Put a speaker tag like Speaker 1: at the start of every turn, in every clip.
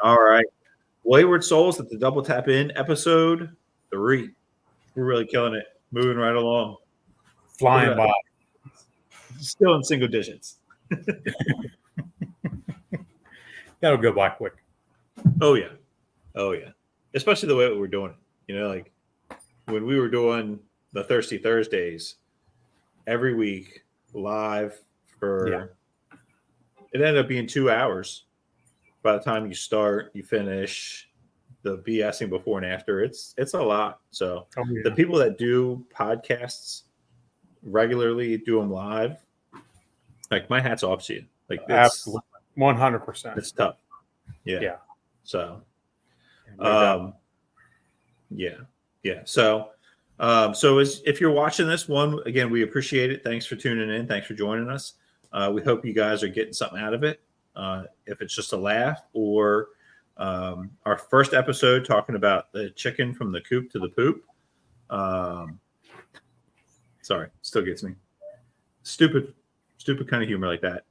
Speaker 1: All right. Wayward Souls at the Double Tap In, episode 3. We're really killing it. Moving right along.
Speaker 2: Flying by.
Speaker 1: Still in single digits.
Speaker 2: That'll go by quick.
Speaker 1: Oh, yeah. Oh, yeah. Especially the way that we're doing it. Like when we were doing the Thirsty Thursdays every week live for it ended up being 2 hours. By the time you start, you finish, the BSing before and after, it's a lot. So the people that do podcasts regularly, do them live, like my hat's off to you. Like
Speaker 2: absolutely 100%.
Speaker 1: It's tough. Yeah. So So if you're watching this one, again, we appreciate it. Thanks for tuning in. Thanks for joining us. We hope you guys are getting something out of it. If it's just a laugh, or our first episode talking about the chicken from the coop to the poop. Sorry, still gets me. Stupid kind of humor like that.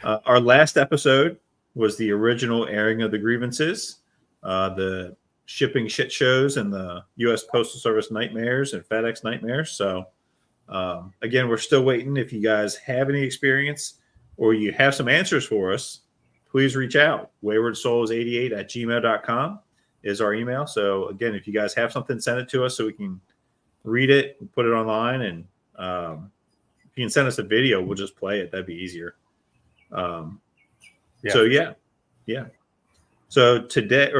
Speaker 1: Our last episode was the original airing of the grievances, the shipping shit shows and the U.S. Postal Service nightmares and FedEx nightmares. So again, we're still waiting. If you guys have any experience or you have some answers for us, please reach out. waywardsouls88@gmail.com is our email. So again, if you guys have something, send it to us so we can read it and put it online. And if you can send us a video, we'll just play it. That'd be easier. So today,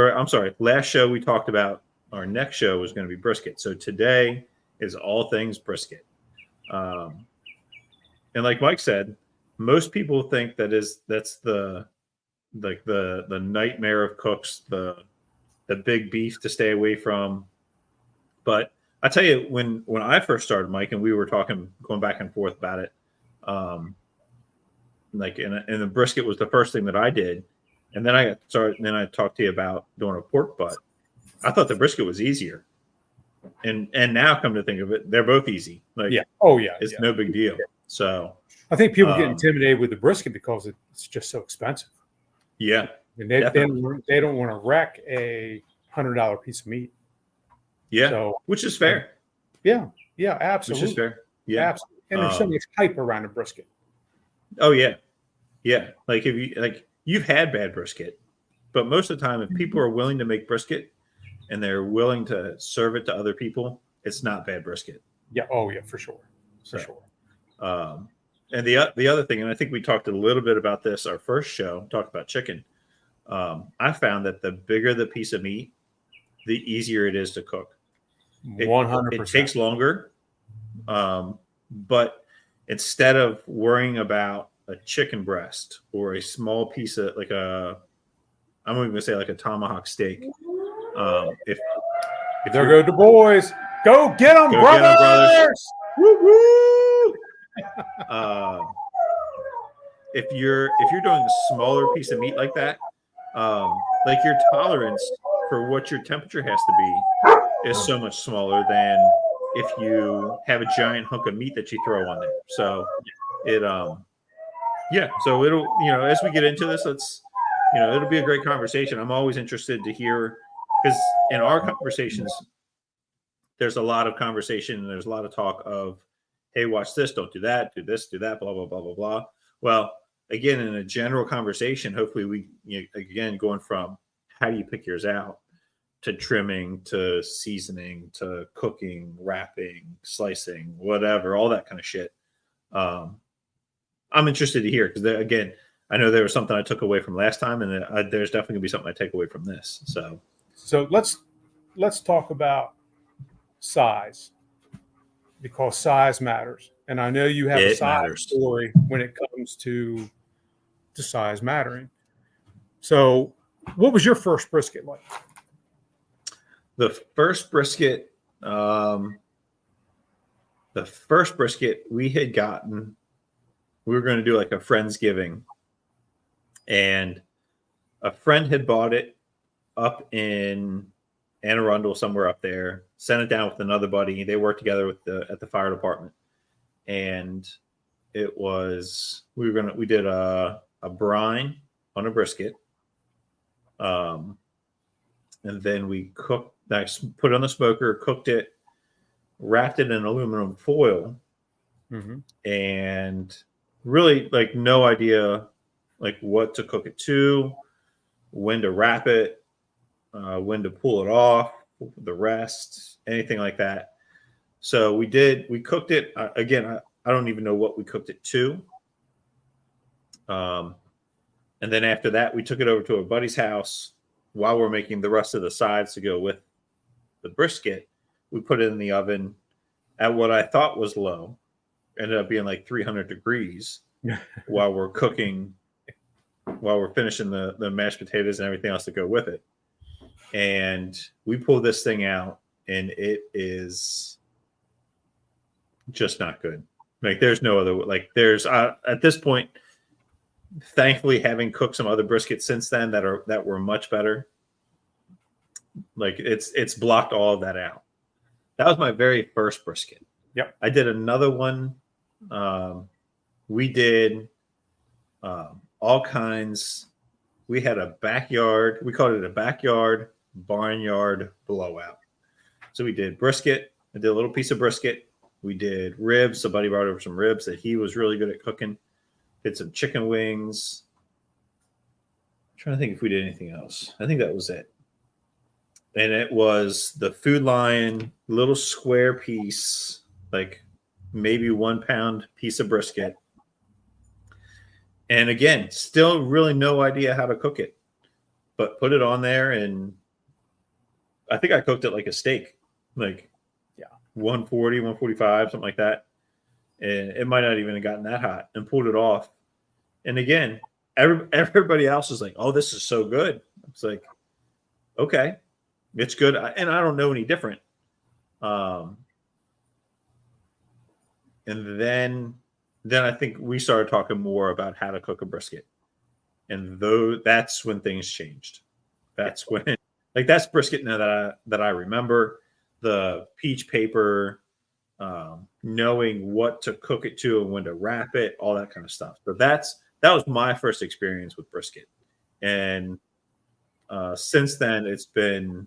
Speaker 1: last show we talked about our next show was going to be brisket. So today is all things brisket. And like Mike said, most people think that's the nightmare of cooks, the big beef to stay away from. But I tell you, when I first started, Mike, and we were going back and forth about it, and the brisket was the first thing that I did. And then I talked to you about doing a pork butt. I thought the brisket was easier. And now come to think of it, they're both easy. It's no big deal. So
Speaker 2: I think people get intimidated with the brisket because it's just so expensive.
Speaker 1: Yeah.
Speaker 2: And they don't want to wreck a $100 piece of meat.
Speaker 1: Yeah. So, which is fair.
Speaker 2: Yeah. Yeah, absolutely.
Speaker 1: Which is fair. Yeah.
Speaker 2: Absolutely. And there's so much hype around a brisket.
Speaker 1: Oh yeah. Yeah. Like you've had bad brisket, but most of the time, if people are willing to make brisket and they're willing to serve it to other people, it's not bad brisket.
Speaker 2: Yeah. Oh yeah, for sure. For sure.
Speaker 1: And the other thing, and I think we talked a little bit about this, our first show, talked about chicken. I found that the bigger the piece of meat, the easier it is to cook.
Speaker 2: 100%.
Speaker 1: It takes longer. But instead of worrying about a chicken breast or a small piece of I'm even going to say like a tomahawk steak. If
Speaker 2: there go the boys, go get them, brothers!
Speaker 1: Woo woo! If you're doing a smaller piece of meat like that, like your tolerance for what your temperature has to be is so much smaller than if you have a giant hunk of meat that you throw on there. So so it'll, as we get into this, it'll be a great conversation. I'm always interested to hear, because in our conversations, there's a lot of conversation and there's a lot of talk of, hey, watch this, don't do that, do this, do that, blah, blah, blah, blah, blah. Well, again, in a general conversation, hopefully we, again, going from how do you pick yours out to trimming, to seasoning, to cooking, wrapping, slicing, whatever, all that kind of shit. I'm interested to hear, because again, I know there was something I took away from last time, and there's definitely gonna be something I take away from this.
Speaker 2: So let's talk about size, because size matters, and I know you have a size story when it comes to size mattering. So, what was your first brisket like?
Speaker 1: The first brisket we had gotten, we were going to do like a Friendsgiving, and a friend had bought it up in Anne Arundel, somewhere up there, sent it down with another buddy. They worked together at the fire department, and it was, we did a brine on a brisket, And then we put it on the smoker, cooked it, wrapped it in aluminum foil, and really like no idea like what to cook it to, when to wrap it, when to pull it off, the rest, anything like that. So we cooked it again. I don't even know what we cooked it to. And then after that, we took it over to a buddy's house while we're making the rest of the sides to go with the brisket. We put it in the oven at what I thought was low. Ended up being like 300 degrees while we're finishing the mashed potatoes and everything else to go with it. And we pull this thing out, and it is just not good. Like there's no other, like there's at this point, thankfully having cooked some other briskets since then that were much better. Like it's blocked all of that out. That was my very first brisket.
Speaker 2: Yep.
Speaker 1: I did another one. We did all kinds. We had a backyard. We called it a backyard barnyard blowout. So we did brisket. I did a little piece of brisket. We did ribs. Somebody brought over some ribs that he was really good at cooking. Did some chicken wings. I'm trying to think if we did anything else. I think that was it. And it was the Food Lion little square piece, like maybe 1 pound piece of brisket. And again, still really no idea how to cook it, but put it on there. And I think I cooked it like a steak, like 140, 145, something like that. And it might not even have gotten that hot, and pulled it off. And again, everybody else is like, oh, this is so good. It's like, okay, it's good. And I don't know any different. And then I think we started talking more about how to cook a brisket. And that's when things changed. That's when, like, that's brisket now that I remember. The peach paper, knowing what to cook it to and when to wrap it, all that kind of stuff. But that was my first experience with brisket. And since then, it's been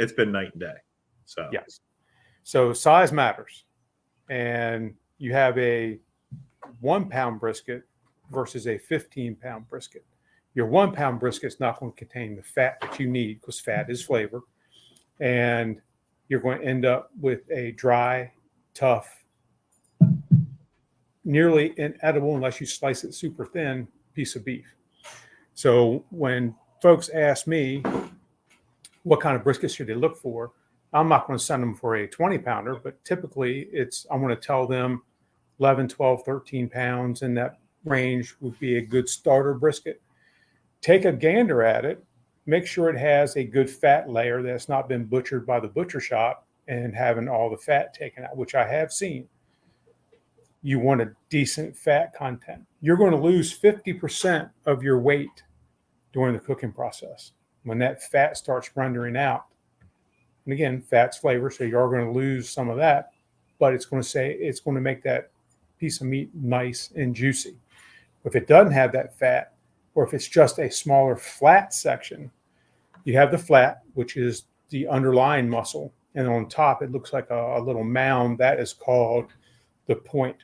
Speaker 1: night and day. So
Speaker 2: yes. So size matters. And you have a 1 pound brisket versus a 15-pound brisket. Your 1 pound brisket is not going to contain the fat that you need, because fat is flavor. And you're going to end up with a dry, tough, nearly inedible, unless you slice it super thin, piece of beef. So when folks ask me what kind of brisket should they look for, I'm not going to send them for a 20-pounder, but typically I want to tell them 11, 12, 13 pounds in that range would be a good starter brisket. Take a gander at it. Make sure it has a good fat layer that's not been butchered by the butcher shop and having all the fat taken out, which I have seen. You want a decent fat content. You're going to lose 50% of your weight during the cooking process when that fat starts rendering out. And again, fat's flavor, so you are going to lose some of that, but it's going to make that piece of meat nice and juicy. If it doesn't have that fat, or if it's just a smaller flat section, you have the flat, which is the underlying muscle, and on top it looks like a little mound. That is called the point.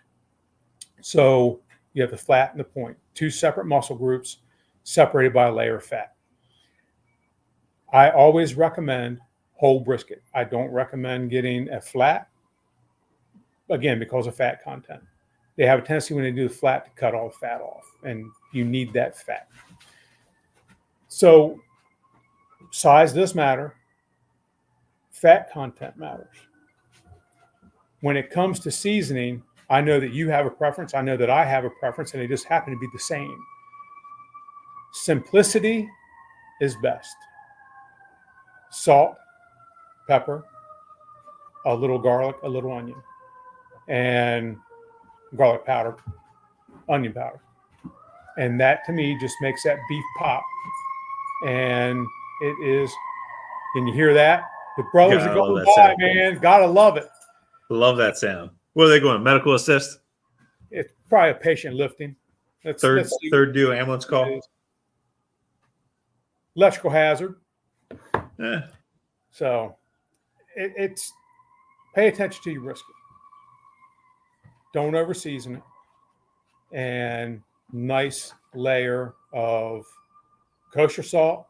Speaker 2: So you have the flat and the point, two separate muscle groups separated by a layer of fat. I always recommend whole brisket. I don't recommend getting a flat, again, because of fat content. They have a tendency when they do the flat to cut all the fat off, and you need that fat. So size does matter. Fat content matters. When it comes to seasoning, I know that you have a preference. I know that I have a preference, and they just happen to be the same. Simplicity is best. Salt, pepper, a little garlic, a little onion, and garlic powder, onion powder. And that to me just makes that beef pop. And it is, can you hear that? The brothers are going by, man. Gotta love it.
Speaker 1: Love that sound. Where are they going? Medical assist?
Speaker 2: It's probably a patient lifting.
Speaker 1: Third due ambulance call.
Speaker 2: electrical hazard.
Speaker 1: Eh,
Speaker 2: So it's pay attention to your brisket. Don't over season it. And nice layer of kosher salt,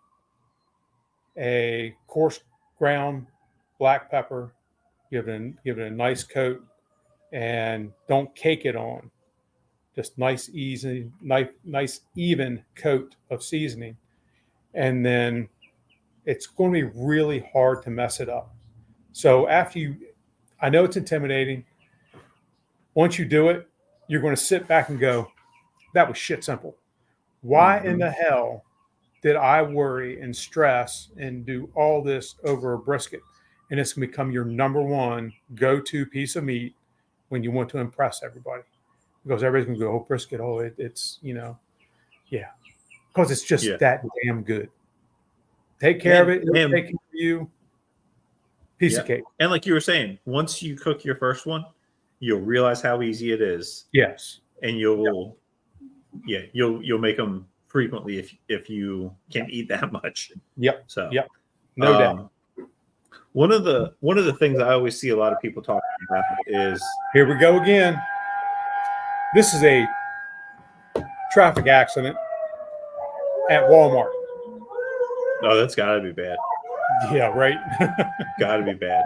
Speaker 2: a coarse ground black pepper, give it a nice coat, and don't cake it on. Just nice even coat of seasoning, and then it's going to be really hard to mess it up. So I know it's intimidating. Once you do it, you're going to sit back and go, that was shit simple. Why in the hell did I worry and stress and do all this over a brisket? And it's going to become your number one go-to piece of meat when you want to impress everybody. Because everybody's going to go, oh, brisket, oh, it's, yeah. Because it's just that damn good. Take care of it. It'll take care of you. Piece of cake.
Speaker 1: And like you were saying, once you cook your first one, you'll realize how easy it is.
Speaker 2: Yes.
Speaker 1: And you'll make them frequently if you can eat that much.
Speaker 2: Yep.
Speaker 1: So
Speaker 2: no doubt.
Speaker 1: One of the things I always see a lot of people talking about is,
Speaker 2: here we go again. This is a traffic accident at Walmart.
Speaker 1: Oh, that's got to be bad.
Speaker 2: Yeah, right.
Speaker 1: Got to be bad.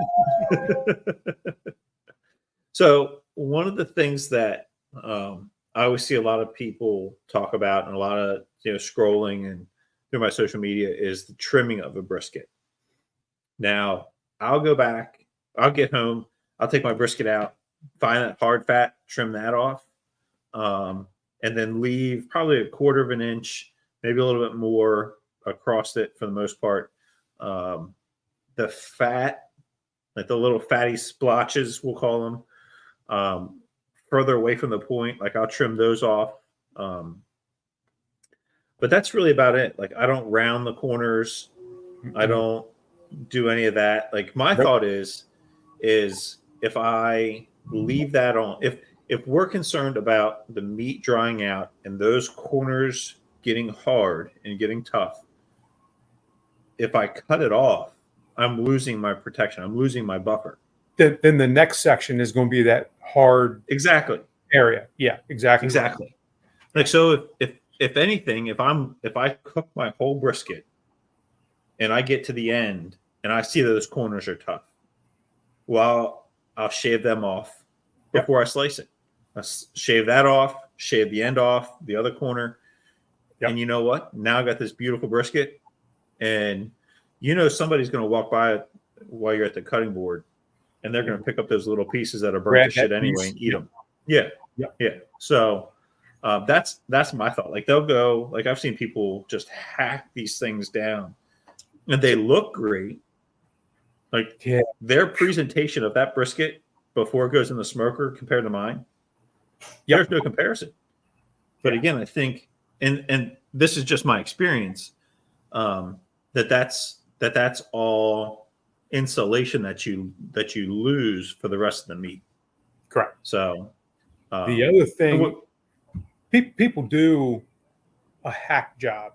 Speaker 1: So one of the things that I always see a lot of people talk about, and a lot of scrolling and through my social media, is the trimming of a brisket. Now, I'll go back, I'll get home, I'll take my brisket out, find that hard fat, trim that off, and then leave probably 1/4 of an inch, maybe a little bit more across it for the most part. The fat, like the little fatty splotches, we'll call them, further away from the point, like I'll trim those off. But that's really about it. Like I don't round the corners. I don't do any of that. Like my thought is if I leave that on, if we're concerned about the meat drying out and those corners getting hard and getting tough, if I cut it off, I'm losing my protection. I'm losing my buffer.
Speaker 2: Then the next section is going to be that hard area. Yeah, exactly.
Speaker 1: Exactly. Like, so if anything, if I cook my whole brisket and I get to the end and I see that those corners are tough, well, I'll shave them off before I slice it. I'll shave that off, shave the end off, the other corner. Yep. And you know what? Now I got this beautiful brisket, and somebody's going to walk by it while you're at the cutting board, and they're going to pick up those little pieces that are burnt to shit anyway and eat them. Yeah. So that's my thought. Like they'll go, like I've seen people just hack these things down, and they look great. Like their presentation of that brisket before it goes in the smoker compared to mine, there's no comparison. But again, I think, and this is just my experience, that's all insulation that you lose for the rest of the meat.
Speaker 2: Correct.
Speaker 1: So
Speaker 2: the other thing, people do a hack job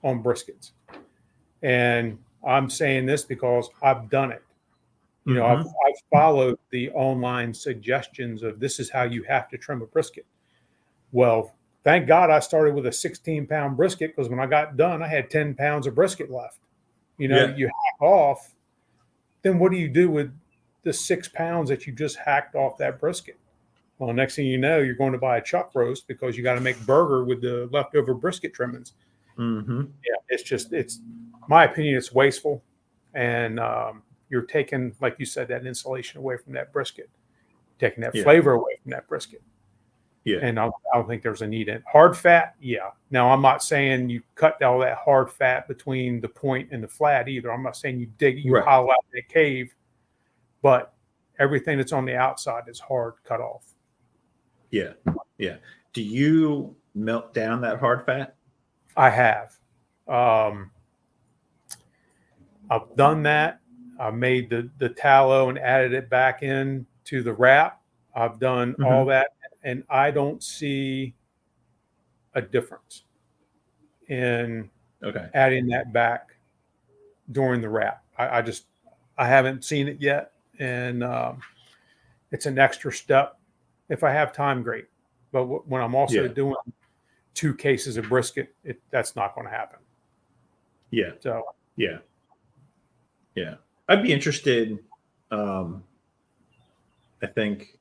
Speaker 2: on briskets, and I'm saying this because I've done it. I've followed the online suggestions of this is how you have to trim a brisket. Well, thank God I started with a 16-pound brisket, because when I got done, I had 10 pounds of brisket left. You hack off, then what do you do with the 6 pounds that you just hacked off that brisket? Well, next thing you know, you're going to buy a chuck roast because you got to make burger with the leftover brisket trimmings. Yeah, it's my opinion, it's wasteful. And you're taking, like you said, that insulation away from that brisket, taking that flavor away from that brisket. Yeah. And I don't think there's a need in it. Hard fat, yeah. Now, I'm not saying you cut all that hard fat between the point and the flat either. I'm not saying you hollow out that cave, but everything that's on the outside is hard cut off. Yeah. Do you melt down that hard fat? I have. I've done that. I made the tallow and added it back in to the wrap. I've done all that, and I don't see a difference in
Speaker 1: Okay.
Speaker 2: adding that back during the wrap. I haven't seen it yet, and it's an extra step. If I have time, great. But when I'm also doing 2 cases of brisket, that's not going to happen.
Speaker 1: Yeah.
Speaker 2: So
Speaker 1: yeah. I'd be interested. I think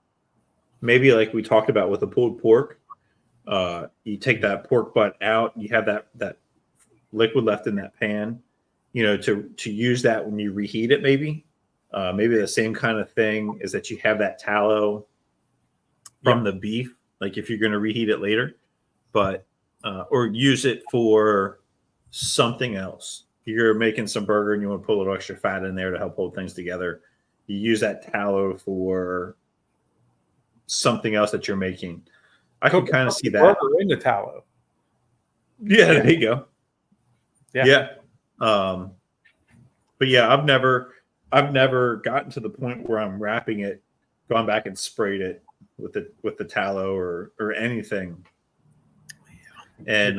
Speaker 1: maybe like we talked about with the pulled pork, you take that pork butt out, you have that liquid left in that pan, to use that when you reheat it. Maybe the same kind of thing is that you have that tallow from the beef, like if you're going to reheat it later, but or use it for something else. You're making some burger and you want to put a little extra fat in there to help hold things together. You use that tallow for something else that you're making. I can kind of see that.
Speaker 2: Burger in the tallow.
Speaker 1: Yeah, there you go. Yeah. But yeah, I've never gotten to the point where I'm wrapping it, gone back and sprayed it with the tallow or anything. And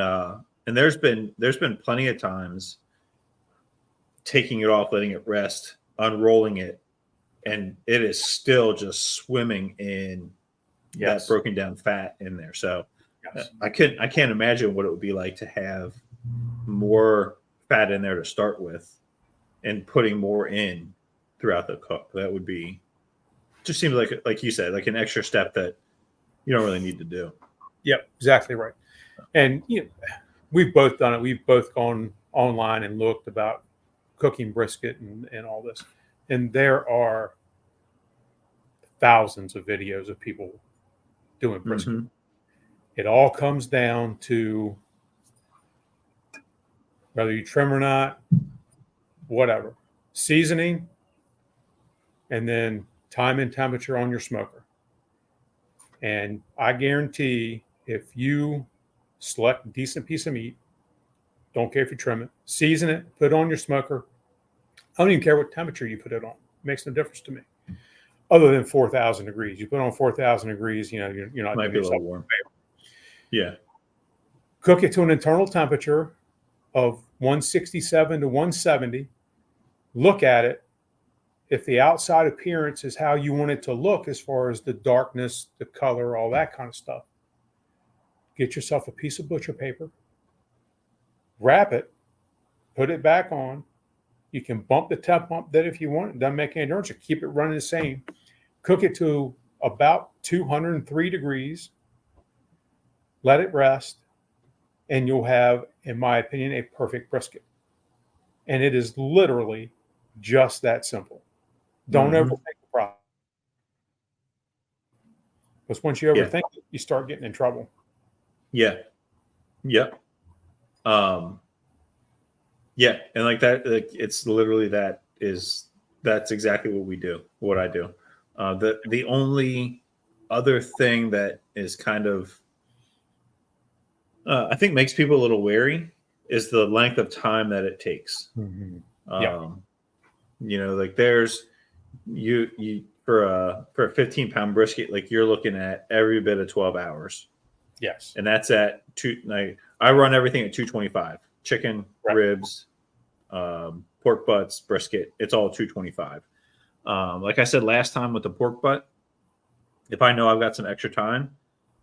Speaker 1: there's been plenty of times taking it off, letting it rest, unrolling it, and it is still just swimming in that broken down fat in there. So I can't imagine what it would be like to have more fat in there to start with and putting more in throughout the cook. That would be, just seems like you said, like an extra step that you don't really need to do.
Speaker 2: Yep, exactly right. And we've both done it. We've both gone online and looked about cooking brisket and all this. And there are thousands of videos of people doing brisket. Mm-hmm. It all comes down to whether you trim or not, whatever, seasoning, and then time and temperature on your smoker. And I guarantee if you select a decent piece of meat, don't care if you trim it, season it, put it on your smoker. I don't even care what temperature you put it on. It makes no difference to me. Other than 4,000 degrees. You put it on 4,000 degrees, you're not
Speaker 1: might be a little warm. Yeah.
Speaker 2: Cook it to an internal temperature of 167 to 170. Look at it. If the outside appearance is how you want it to look, as far as the darkness, the color, all that kind of stuff, get yourself a piece of butcher paper, wrap it, put it back on. You can bump the temp up that if you want. It doesn't make any difference. Keep it running the same. Cook it to about 203 degrees. Let it rest. And you'll have, in my opinion, a perfect brisket. And it is literally just that simple. Don't overthink the process. Because once you overthink it, you start getting in trouble.
Speaker 1: Yeah. Yep. Yeah. And like that, it's literally that's exactly what we do, what I do. The only other thing that is kind of, I think makes people a little wary is the length of time that it takes.
Speaker 2: Mm-hmm.
Speaker 1: Like there's you for a 15-pound brisket, like you're looking at every bit of 12 hours.
Speaker 2: Yes.
Speaker 1: And that's at I run everything at 225. Chicken, ribs, pork butts, brisket. It's all 225. Like I said last time with the pork butt, if I know I've got some extra time,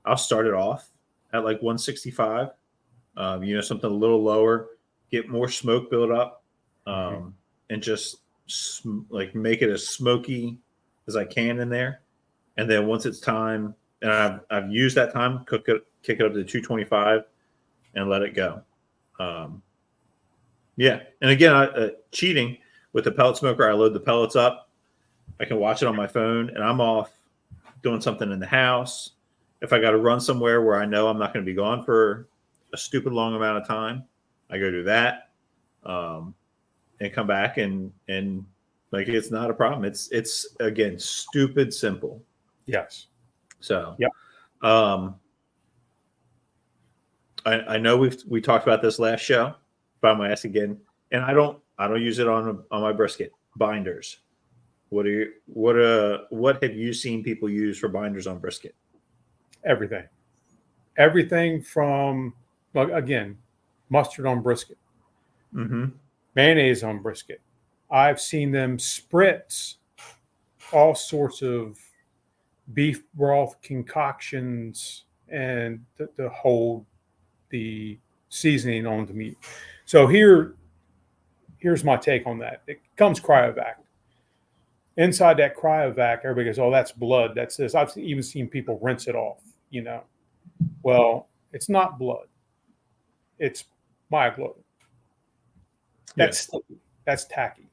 Speaker 1: I'll start it off at like 165. Something a little lower, get more smoke build up, and just make it as smoky as I can in there. And then once it's time, and I've used that time, kick it up to 225 and let it go. And again, cheating with the pellet smoker, I load the pellets up. I can watch it on my phone, and I'm off doing something in the house. If I got to run somewhere where I know I'm not going to be gone for a stupid long amount of time, I go do that, and come back and like it's not a problem. It's again stupid simple.
Speaker 2: Yes.
Speaker 1: So I know we talked about this last show, but I'm gonna ask again. And I don't use it on my brisket binders. What have you seen people use for binders on brisket?
Speaker 2: Everything from, again, mustard on brisket. mayonnaise on brisket. I've seen them spritz all sorts of beef broth concoctions and to hold the seasoning on the meat. So here's my take on that. It comes cryovac. Inside that cryovac, everybody goes, "Oh, that's blood. That's this." I've even seen people rinse it off. Well, it's not blood. It's myoglobin. That's tacky.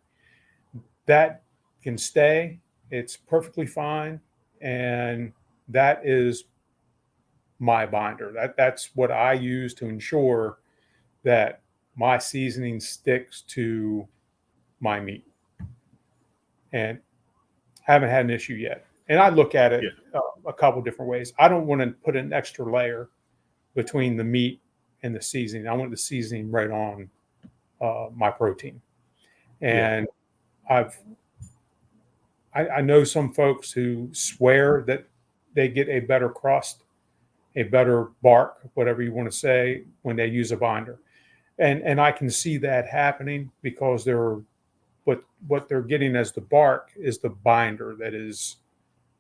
Speaker 2: That can stay. It's perfectly fine, and that is my binder. That's what I use to ensure that my seasoning sticks to my meat, and haven't had an issue yet. And I look at it a couple different ways. I don't want to put an extra layer between the meat and the seasoning. I want the seasoning right on my protein. And I know some folks who swear that they get a better crust, a better bark, whatever you want to say, when they use a binder. And I can see that happening because what they're getting as the bark is the binder that is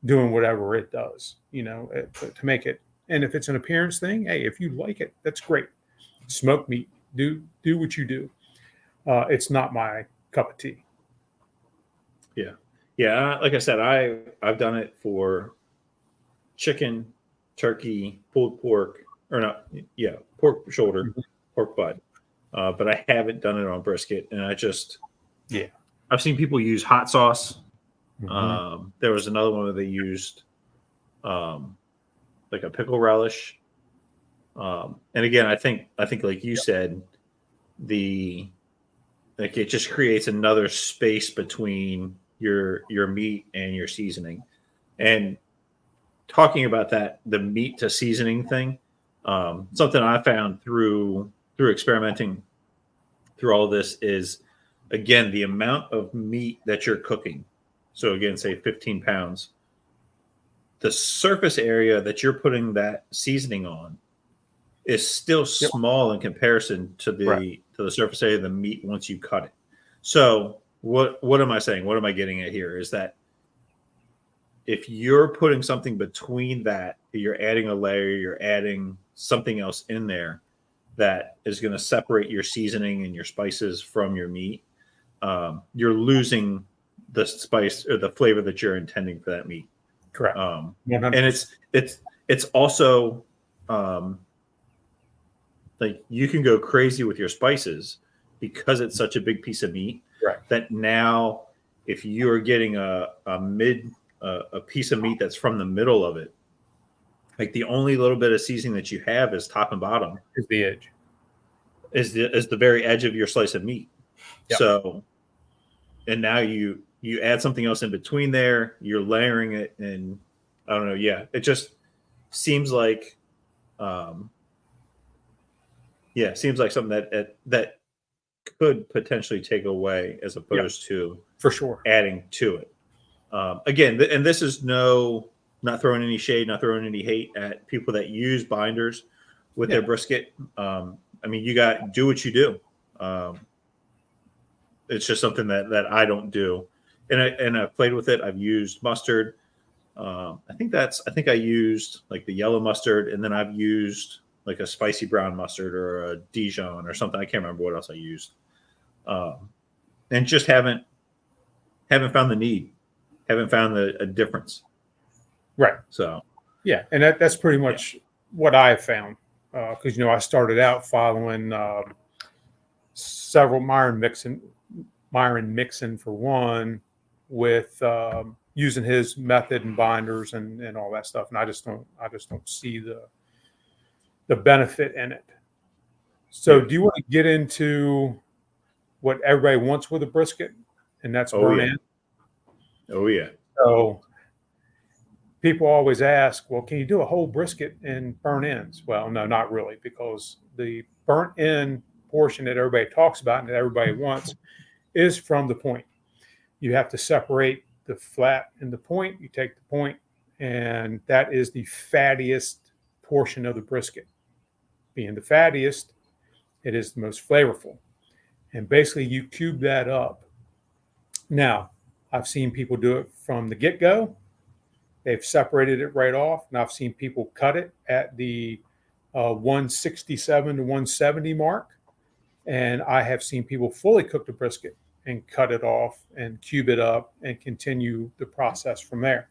Speaker 2: doing whatever it does, to make it. And if it's an appearance thing, hey, if you like it, that's great. Smoked meat, do what you do. It's not my cup of tea.
Speaker 1: Yeah. Like I said, I've done it for chicken, turkey, pulled pork, or not. Yeah, pork shoulder, pork butt. But I haven't done it on brisket, and I've seen people use hot sauce. There was another one where they used like a pickle relish. And again, I think like you said, it just creates another space between your meat and your seasoning. And talking about that, the meat to seasoning thing, something I found through experimenting through all of this is, again, the amount of meat that you're cooking. So again, say 15 pounds, the surface area that you're putting that seasoning on is still small in comparison to the surface area of the meat once you cut it. So what am I saying? What am I getting at here? Is that if you're putting something between that, you're adding a layer, you're adding something else in there that is going to separate your seasoning and your spices from your meat, you're losing the spice or the flavor that you're intending for that meat.
Speaker 2: Correct.
Speaker 1: And it's also like you can go crazy with your spices because it's such a big piece of meat that now if you are getting a piece of meat that's from the middle of it, like the only little bit of seasoning that you have is top and bottom.
Speaker 2: Is the edge.
Speaker 1: Is the very edge of your slice of meat. Yep. So, and now you add something else in between there, you're layering it, and I don't know. Yeah, it just seems like, seems like something that could potentially take away as opposed to
Speaker 2: for sure
Speaker 1: adding to it. Again, and this is not throwing any shade, not throwing any hate at people that use binders with their brisket. I mean, you do what you do. It's just something that I don't do. And I've played with it. I've used mustard. I think I used like the yellow mustard, and then I've used like a spicy brown mustard or a Dijon or something. I can't remember what else I used. And just haven't found the need. Haven't found a difference.
Speaker 2: Right.
Speaker 1: So
Speaker 2: yeah, and that's pretty much what I've found. Because I started out following several Myron Mixon for one, with using his method and binders and all that stuff, and I just don't see the benefit in it. So, do you want to get into what everybody wants with a brisket, and that's burn in?
Speaker 1: Oh yeah.
Speaker 2: So people always ask, well, can you do a whole brisket in burnt ends? Well, no, not really, because the burnt end portion that everybody talks about and that everybody wants is from the point. You have to separate the flat and the point. You take the point, and that is the fattiest portion of the brisket. Being the fattiest, it is the most flavorful. And basically you cube that up. Now, I've seen people do it from the get-go. They've separated it right off. And I've seen people cut it at the 167 to 170 mark. And I have seen people fully cook the brisket and cut it off and cube it up and continue the process from there.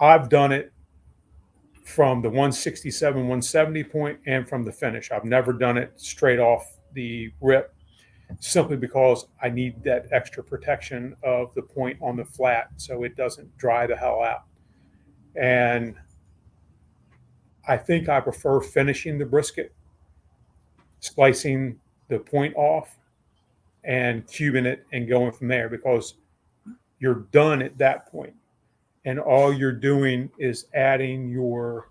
Speaker 2: I've done it from the 167, 170 point and from the finish. I've never done it straight off the rip, simply because I need that extra protection of the point on the flat so it doesn't dry the hell out. And I think I prefer finishing the brisket, slicing the point off and cubing it and going from there, because you're done at that point. And all you're doing is adding your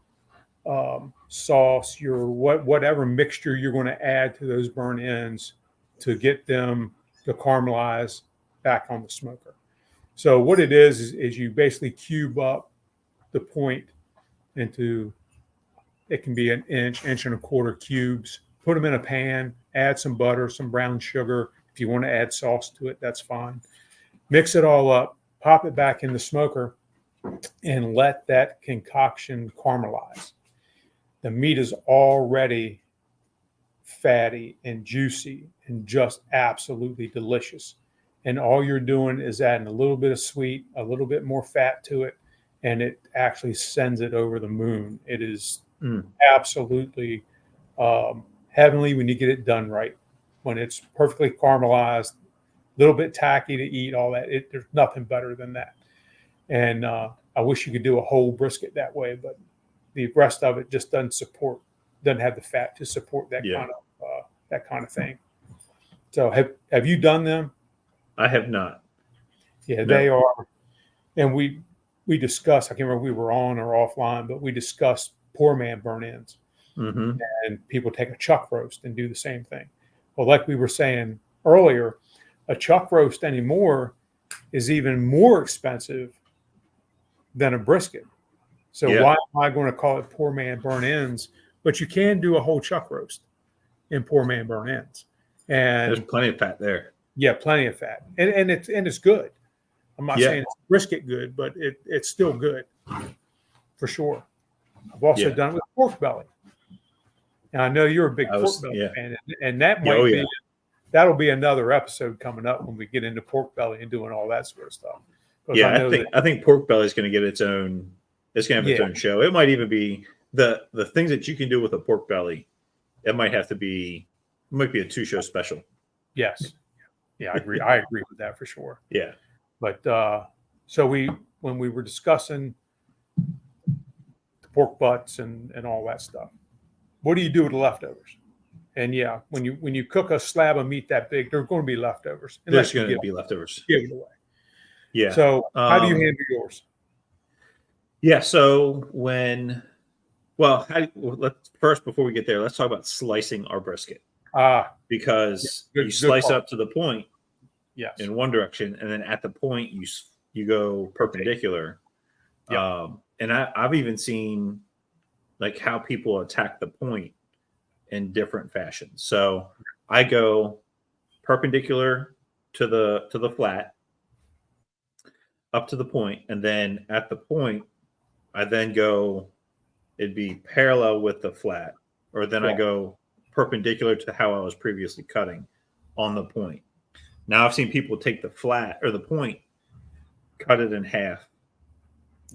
Speaker 2: sauce, your whatever mixture you're going to add to those burnt ends to get them to caramelize back on the smoker. So what it is you basically cube up the point into, it can be an inch, inch and a quarter cubes. Put them in a pan, add some butter, some brown sugar. If you want to add sauce to it, that's fine. Mix it all up, pop it back in the smoker, and let that concoction caramelize. The meat is already fatty and juicy and just absolutely delicious. And all you're doing is adding a little bit of sweet, a little bit more fat to it, and it actually sends it over the moon. It is absolutely heavenly when you get it done right. When it's perfectly caramelized, a little bit tacky to eat, all that. There's nothing better than that. And I wish you could do a whole brisket that way, but the rest of it just doesn't have the fat to support that kind of thing. So have you done them?
Speaker 1: I have not.
Speaker 2: Yeah, no. They are. And we discussed, I can't remember if we were on or offline, but we discussed poor man burn ends. Mm-hmm. And people take a chuck roast and do the same thing. Well, like we were saying earlier, a chuck roast anymore is even more expensive than a brisket. So why am I going to call it poor man burn ends? But you can do a whole chuck roast in poor man burn ends. And
Speaker 1: there's plenty of fat there.
Speaker 2: Yeah, plenty of fat. And it's good. I'm not saying it's brisket good, but it's still good for sure. I've also done it with pork belly. And I know you're a big pork belly fan, and that might that'll be another episode coming up when we get into pork belly and doing all that sort of stuff.
Speaker 1: Yeah, I think pork belly is going to get its own. It's going to have its own show. It might even be the things that you can do with a pork belly. It might be a 2-show special.
Speaker 2: Yes. Yeah, I agree. I agree with that for sure.
Speaker 1: Yeah.
Speaker 2: But so when we were discussing the pork butts and all that stuff, what do you do with the leftovers? And when you cook a slab of meat that big, there's going to be leftovers.
Speaker 1: There's going to be leftovers.
Speaker 2: Give it away.
Speaker 1: Yeah.
Speaker 2: So how do you handle yours?
Speaker 1: Yeah. So let's first, before we get there, let's talk about slicing our brisket. Because you slice up to the point in one direction, and then at the point you go perpendicular. And I've even seen like how people attack the point in different fashions. So I go perpendicular to the flat up to the point, and then at the point I then go, it'd be parallel with the flat, or then I go perpendicular to how I was previously cutting on the point. Now I've seen people take the flat or the point, cut it in half,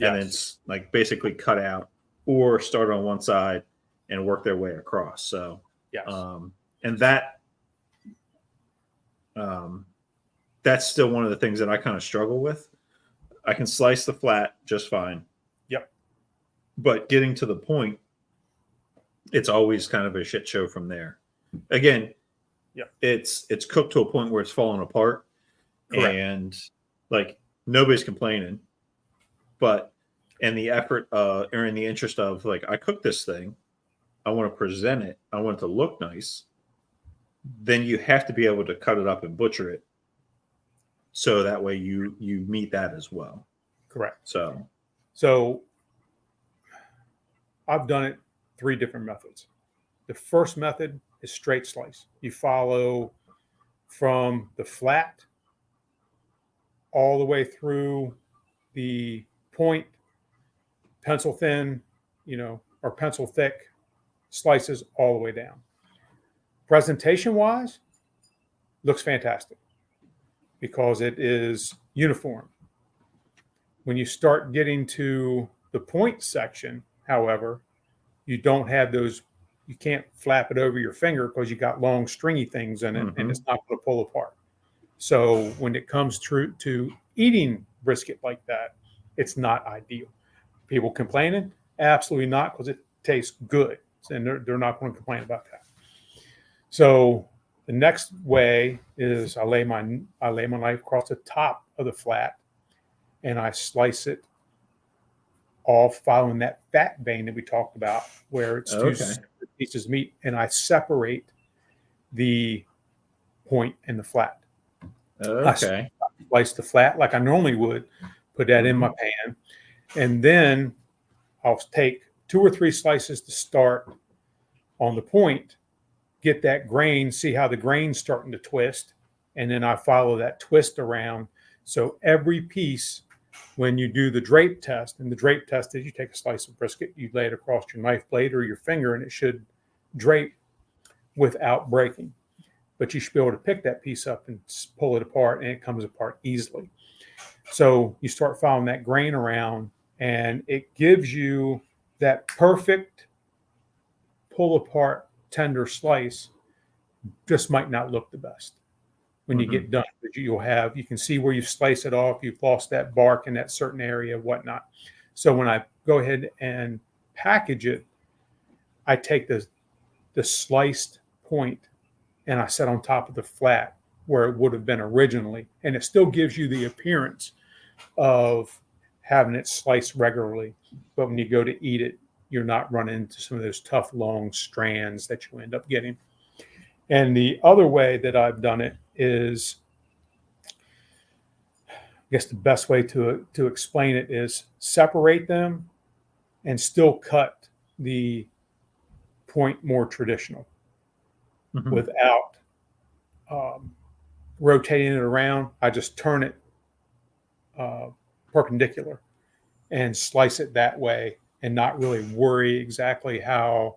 Speaker 1: and then like basically cut out, or start on one side and work their way across. So, and that's still one of the things that I kind of struggle with. I can slice the flat just fine.
Speaker 2: Yep.
Speaker 1: But getting to the point, it's always kind of a shit show from there. Again, it's cooked to a point where it's falling apart. Correct. And like nobody's complaining, but in the effort or in the interest of like, I cooked this thing, I want to present it, I want it to look nice, then you have to be able to cut it up and butcher it. So that way you meet that as well.
Speaker 2: Correct.
Speaker 1: So
Speaker 2: I've done it 3 different methods. The first method is straight slice. You follow from the flat all the way through the point, pencil thin, or pencil thick slices all the way down. Presentation wise, looks fantastic because it is uniform. When you start getting to the point section, however, you don't have those, you can't flap it over your finger because you got long stringy things in it and it's not going to pull apart. So when it comes to eating brisket like that, it's not ideal. People complaining? Absolutely not, because it tastes good. And they're not going to complain about that. So the next way is I lay my knife across the top of the flat and I slice it off following that fat vein that we talked about, where it's two separate pieces of meat, and I separate the point and the flat.
Speaker 1: Okay.
Speaker 2: I slice the flat like I normally would, put that in my pan, and then I'll take 2 or 3 slices to start on the point, get that grain, see how the grain's starting to twist, and then I follow that twist around. So every piece, when you do the drape test, and the drape test is you take a slice of brisket, you lay it across your knife blade or your finger, and it should drape without breaking. But you should be able to pick that piece up and pull it apart, and it comes apart easily. So you start following that grain around, and it gives you that perfect pull apart tender slice. Just might not look the best when you get done, but you can see where you slice it off. You've lost that bark in that certain area, whatnot. So when I go ahead and package it, I take the sliced point and I set on top of the flat where it would have been originally. And it still gives you the appearance of having it sliced regularly. But when you go to eat it, you're not running into some of those tough, long strands that you end up getting. And the other way that I've done it is, I guess the best way to explain it is separate them and still cut the point more traditional without rotating it around. I just turn it perpendicular and slice it that way and not really worry exactly how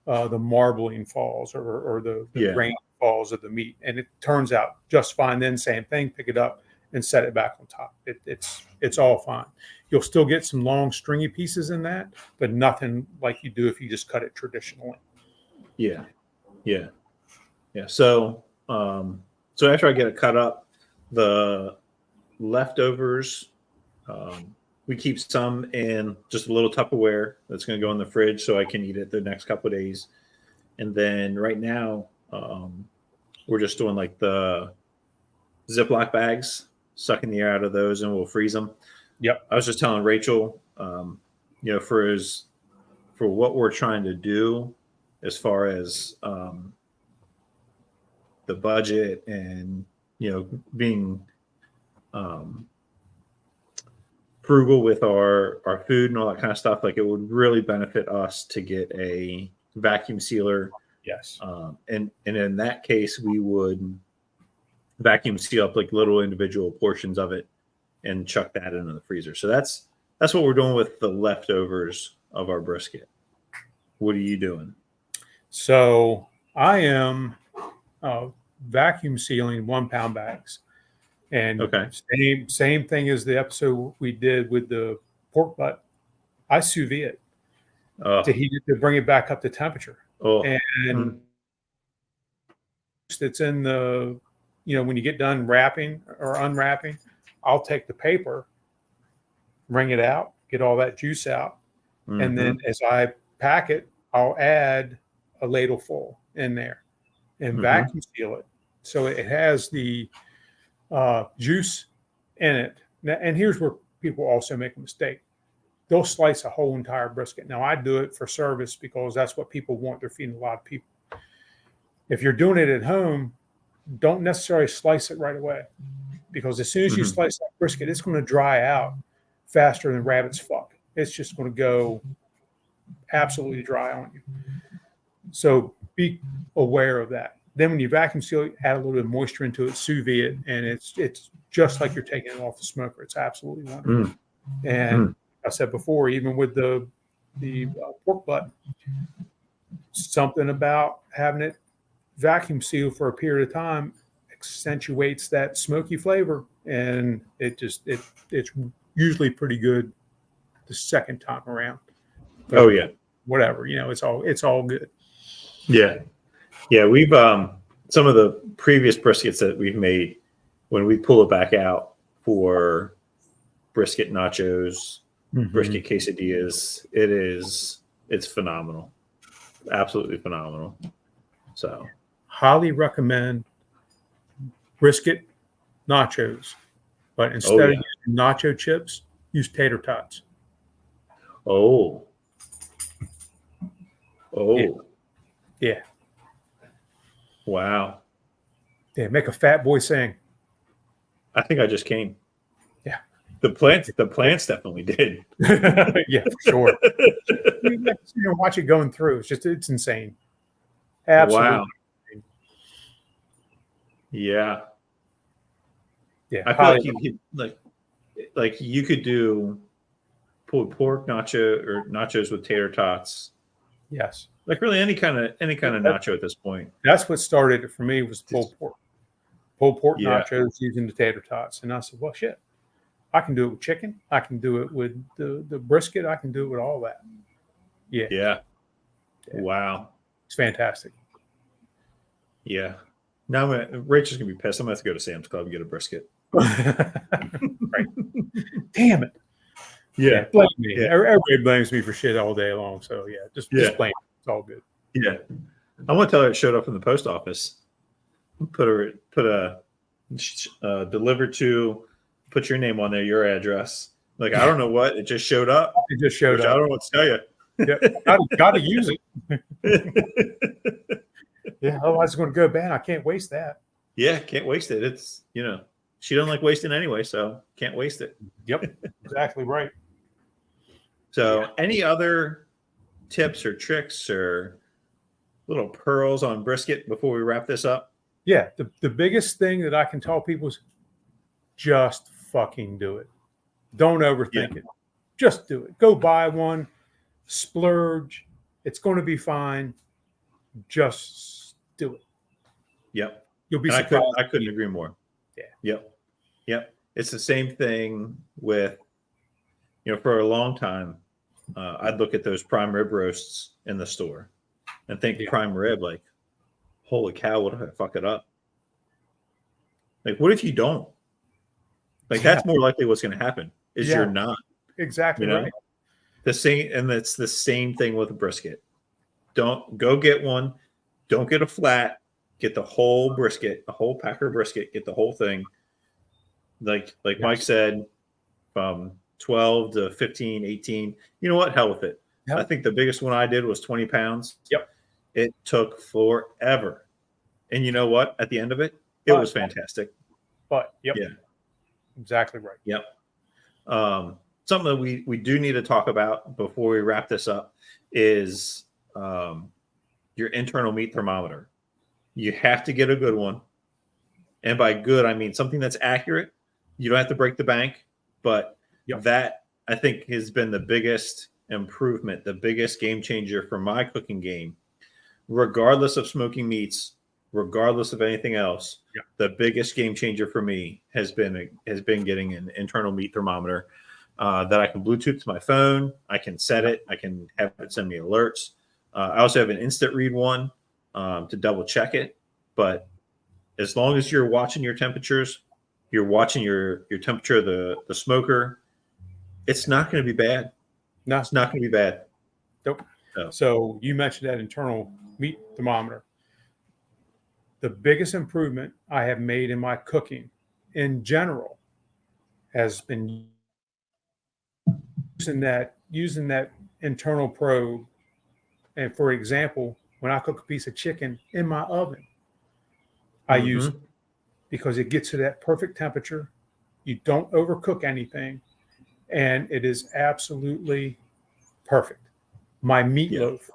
Speaker 2: the marbling falls or the grain falls of the meat. And it turns out just fine. Then same thing, pick it up and set it back on top. It's all fine. You'll still get some long stringy pieces in that, but nothing like you do if you just cut it traditionally.
Speaker 1: Yeah. So after I get it cut up, the leftovers, we keep some in just a little Tupperware that's going to go in the fridge so I can eat it the next couple of days. And then right now, we're just doing like the Ziploc bags, sucking the air out of those, and we'll freeze them.
Speaker 2: Yep.
Speaker 1: I was just telling Rachel, for what we're trying to do as far as the budget and, being frugal with our food and all that kind of stuff, like it would really benefit us to get a vacuum sealer.
Speaker 2: Yes.
Speaker 1: And in that case, we would vacuum seal up like little individual portions of it and chuck that into the freezer. So that's what we're doing with the leftovers of our brisket. What are you doing?
Speaker 2: So I am vacuum sealing 1 pound bags. And same thing as the episode we did with the pork butt. I sous vide it to heat it, to bring it back up to temperature. And it's in the, when you get done wrapping or unwrapping, I'll take the paper, wring it out, get all that juice out. And then as I pack it, I'll add a ladle full in there and vacuum seal it. So it has the juice in it. Now, and here's where people also make a mistake. They'll slice a whole entire brisket. Now, I do it for service because that's what people want. They're feeding a lot of people. If you're doing it at home, don't necessarily slice it right away, because as soon as you slice that brisket, it's going to dry out faster than rabbit's fuck. It's just going to go absolutely dry on you. So be aware of that. Then when you vacuum seal, add a little bit of moisture into it, sous vide it, and it's just like you're taking it off the smoker. It's absolutely wonderful. And I said before, even with the pork butt, something about having it vacuum sealed for a period of time accentuates that smoky flavor, and it's usually pretty good the second time around. But
Speaker 1: Oh yeah,
Speaker 2: whatever, it's all good.
Speaker 1: yeah. We've some of the previous briskets that we've made, when we pull it back out for brisket nachos, brisket quesadillas, it's phenomenal, absolutely phenomenal. So
Speaker 2: highly recommend brisket nachos, but instead of using nacho chips, use tater tots. Yeah.
Speaker 1: Wow.
Speaker 2: Yeah, make a fat boy sing.
Speaker 1: I think I just came.
Speaker 2: Yeah.
Speaker 1: The plants definitely did.
Speaker 2: Yeah, for sure. Watch it going through. It's insane. Absolutely.
Speaker 1: Wow. Yeah.
Speaker 2: Yeah.
Speaker 1: I feel like you could like you could do pulled pork nachos with tater tots.
Speaker 2: Yes.
Speaker 1: Like really any kind of nacho at this point.
Speaker 2: That's what started it for me, was pulled pork. Pulled pork nachos using the tater tots. And I said, well, shit, I can do it with chicken. I can do it with the brisket. I can do it with all that. Yeah.
Speaker 1: Wow.
Speaker 2: It's fantastic.
Speaker 1: Yeah. Now Rachel's gonna be pissed. I'm gonna have to go to Sam's Club and get a brisket.
Speaker 2: Right. Damn it.
Speaker 1: Yeah.
Speaker 2: Blame me. Yeah. Everybody blames me for shit all day long. So just blame me. It's all good.
Speaker 1: Yeah. I want to tell her it showed up in the post office. Put a delivered to, put your name on there, your address. Like, I don't know what, it just showed up.
Speaker 2: It just showed up.
Speaker 1: I don't know what to tell you.
Speaker 2: Yeah, got to use it. Yeah, otherwise it's going to go bad. I can't waste that.
Speaker 1: Yeah, can't waste it. It's, she doesn't like wasting anyway, so can't waste it.
Speaker 2: Yep, exactly right.
Speaker 1: So any other tips or tricks or little pearls on brisket before we wrap this up?
Speaker 2: Yeah, the biggest thing that I can tell people is just fucking do it. Don't overthink it. Just do it. Go buy one, splurge. It's going to be fine. Just do it.
Speaker 1: Yep.
Speaker 2: You'll be surprised.
Speaker 1: I couldn't agree more.
Speaker 2: Yeah.
Speaker 1: Yep. It's the same thing with, for a long time, I'd look at those prime rib roasts in the store and think prime rib, like, holy cow, what if I fuck it up? Like, what if you don't? Like, that's more likely what's going to happen is you're not.
Speaker 2: Exactly right.
Speaker 1: The same, and it's the same thing with a brisket. Don't go get one. Don't get a flat. Get the whole brisket, a whole packer brisket. Get the whole thing. Like Mike said, from 12 to 15, 18. You know what? Hell with it. Yep. I think the biggest one I did was 20 pounds.
Speaker 2: Yep.
Speaker 1: It took forever. And you know what? At the end of it, it was fantastic.
Speaker 2: But, yeah. Exactly right.
Speaker 1: Yep. Something that we do need to talk about before we wrap this up is your internal meat thermometer. You have to get a good one. And by good, I mean something that's accurate. You don't have to break the bank, but that I think has been the biggest improvement, the biggest game changer for my cooking game, regardless of smoking meats, regardless of anything else. The biggest game changer for me has been getting an internal meat thermometer that I can Bluetooth to my phone. I can set it. I can have it send me alerts. I also have an instant read one to double check it. But as long as you're watching your temperatures, you're watching your temperature of the smoker, it's not going to be bad. No, it's not going to be bad.
Speaker 2: Nope. So you mentioned that internal meat thermometer. The biggest improvement I have made in my cooking in general has been using that internal probe. And for example, when I cook a piece of chicken in my oven, I use it because it gets to that perfect temperature. You don't overcook anything, and it is absolutely perfect. My meatloaf,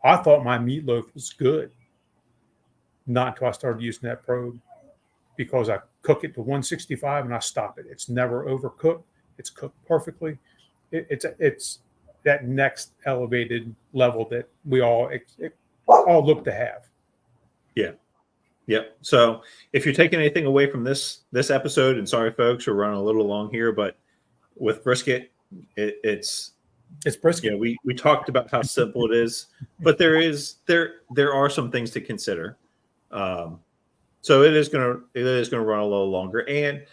Speaker 2: I thought my meatloaf was good. Not until I started using that probe, because I cook it to 165 and I stop it. It's never overcooked. It's cooked perfectly. It's that next elevated level that we all look to have.
Speaker 1: Yeah. Yep. So if you're taking anything away from this episode, and sorry folks, we're running a little long here, but with brisket, it's
Speaker 2: brisket.
Speaker 1: You know, we talked about how simple it is, but there are some things to consider. So it is gonna run a little longer, and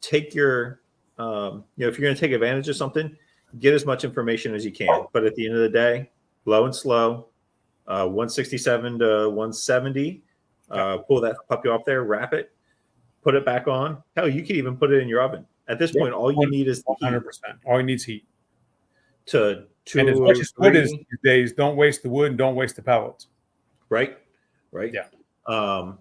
Speaker 1: take your if you're gonna take advantage of something, get as much information as you can. But at the end of the day, low and slow, 167 to 170. Pull that puppy off there, wrap it, put it back on. Hell, you can even put it in your oven. At this point, all you need is the
Speaker 2: 100%. All you need is heat.
Speaker 1: And
Speaker 2: as much as wood is these days, don't waste the wood and don't waste the pellets.
Speaker 1: Right.
Speaker 2: Yeah.
Speaker 1: And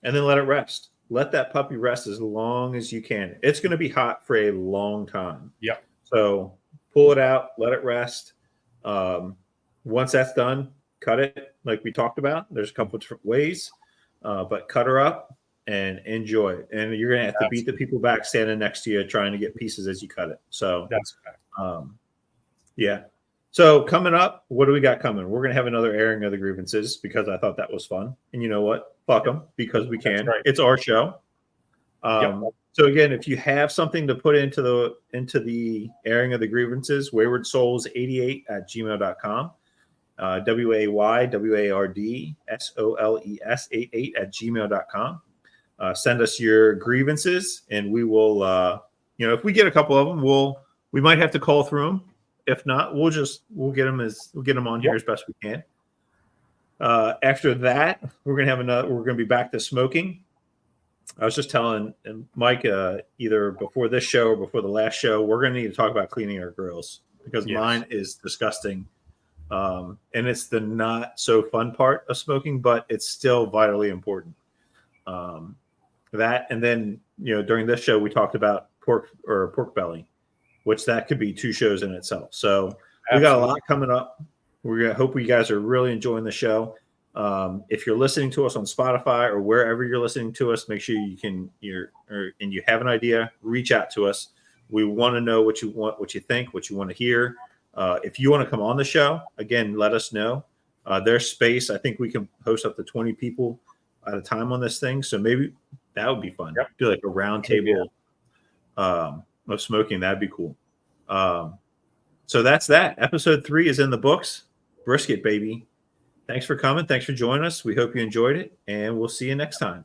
Speaker 1: then let it rest. Let that puppy rest as long as you can. It's going to be hot for a long time.
Speaker 2: Yeah.
Speaker 1: So pull it out, let it rest. Once that's done, cut it like we talked about. There's a couple of different ways, but cut her up and enjoy it. And you're going to have to beat the people back standing next to you trying to get pieces as you cut it. So
Speaker 2: that's fact.
Speaker 1: Yeah. So coming up, what do we got coming? We're going to have another airing of the grievances because I thought that was fun. And you know what? Fuck them, because we can. Right. It's our show. So again, if you have something to put into the airing of the grievances, Wayward Soles 88 at gmail.com. WAYWARDSOLES 88 at gmail.com. Send us your grievances, and we will, if we get a couple of them, we might have to call through them. If not, we'll get them on here as best we can. After that, we're gonna be back to smoking. I was just telling Mike either before this show or before the last show, we're gonna need to talk about cleaning our grills, because mine is disgusting. And it's the not so fun part of smoking, but it's still vitally important. That, and then during this show we talked about pork belly, which that could be 2 shows in itself. So we got a lot coming up. We're gonna hope you guys are really enjoying the show. If you're listening to us on Spotify or wherever you're listening to us, make sure and you have an idea, reach out to us. We want to know what you want, what you think, what you want to hear. If you want to come on the show, again, let us know. There's space. I think we can host up to 20 people at a time on this thing. So maybe that would be fun. Yep. Do like a round table of smoking. That'd be cool. So that's that. Episode 3 is in the books. Brisket, baby. Thanks for coming. Thanks for joining us. We hope you enjoyed it, and we'll see you next time.